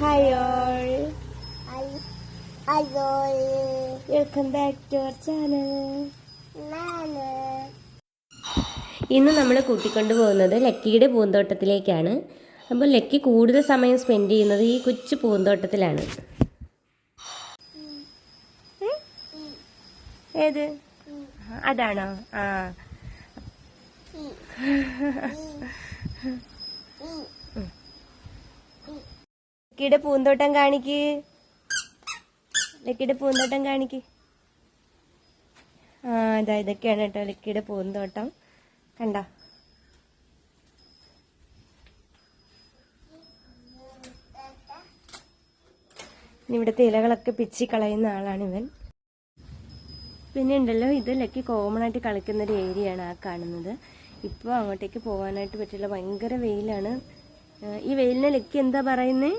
Hi all. Welcome back to our channel. ഇന്ന് നമ്മൾ കൂട്ടിക്കൊണ്ടു പോകുന്നത് ലക്കിയുടെ പൂന്തോട്ടത്തിലേക്കാണ്. അപ്പോൾ ലക്കി കൂടുതൽ സമയം സ്പെൻഡ് ചെയ്യുന്നത് ഈ കൊച്ചു പൂന്തോട്ടത്തിലാണ്. ഏത് അതാണോ? ആ ലക്കിയുടെ പൂന്തോട്ടം കാണിക്ക്. ലക്കിയുടെ പൂന്തോട്ടം കാണിക്ക്. ഇതാ ഇതൊക്കെയാണ് കേട്ടോ ലക്കിയുടെ പൂന്തോട്ടം. കണ്ടോ? ഇവിടുത്തെ ഇലകളൊക്കെ പിച്ചി കളയുന്ന ആളാണ് ഇവൻ. പിന്നെ ഉണ്ടല്ലോ, ഇത് ലക്കി കോമൺ ആയിട്ട് കളിക്കുന്നൊരു ഏരിയയാണ് ആ കാണുന്നത്. ഇപ്പോൾ അങ്ങോട്ടേക്ക് പോകാനായിട്ട് പറ്റില്ല, ഭയങ്കര വെയിലാണ്. ഈ വെയിലിനെ ലക്കി എന്താ പറയുന്നേ?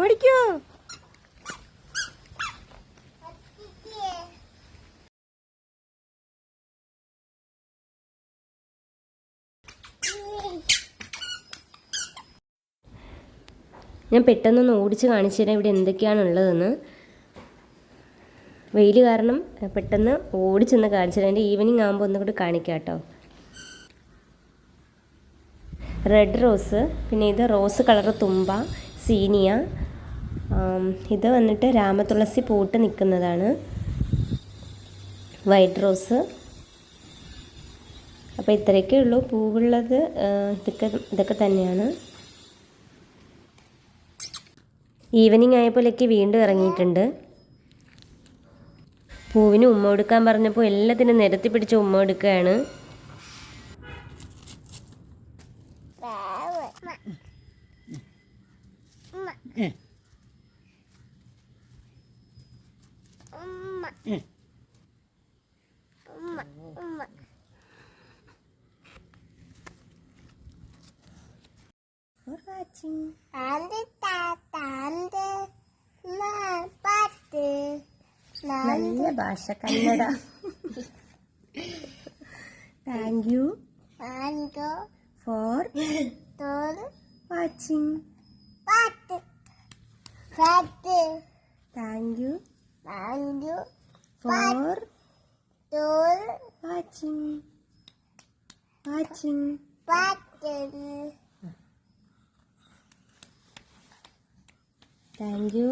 ഓടിക്കോ. ഞാൻ പെട്ടെന്നൊന്ന് ഓടിച്ച് കാണിച്ചു തരാം ഇവിടെ എന്തൊക്കെയാണുള്ളതെന്ന്. വെയിൽ കാരണം പെട്ടെന്ന് ഓടിച്ചെന്ന് കാണിച്ചു തരാം. എൻ്റെ ഈവനിങ് ആകുമ്പോൾ ഒന്നുകൂടി കാണിക്കാം കേട്ടോ. റെഡ് റോസ്, പിന്നെ ഇത് റോസ് കളർ തുമ്പ, സീനിയ, ഇത് വന്നിട്ട് രാമതുളസി പൂട്ട് നിൽക്കുന്നതാണ്, വൈറ്റ് റോസ്. അപ്പോൾ ഇത്രയൊക്കെ ഉള്ളൂ പൂവുള്ളത്. ഇതൊക്കെ തന്നെയാണ്. ഈവനിങ് ആയപ്പോഴേക്ക് വീണ്ടും ഇറങ്ങിയിട്ടുണ്ട്. പൂവിന് ഉമ്മ കൊടുക്കാൻ പറഞ്ഞപ്പോൾ എല്ലാത്തിനും നിരത്തി പിടിച്ച് ഉമ്മ കൊടുക്കുകയാണ്. നല്ല ഭാഷ Kannada. Thank you for watching. Thank you for watching. Thank you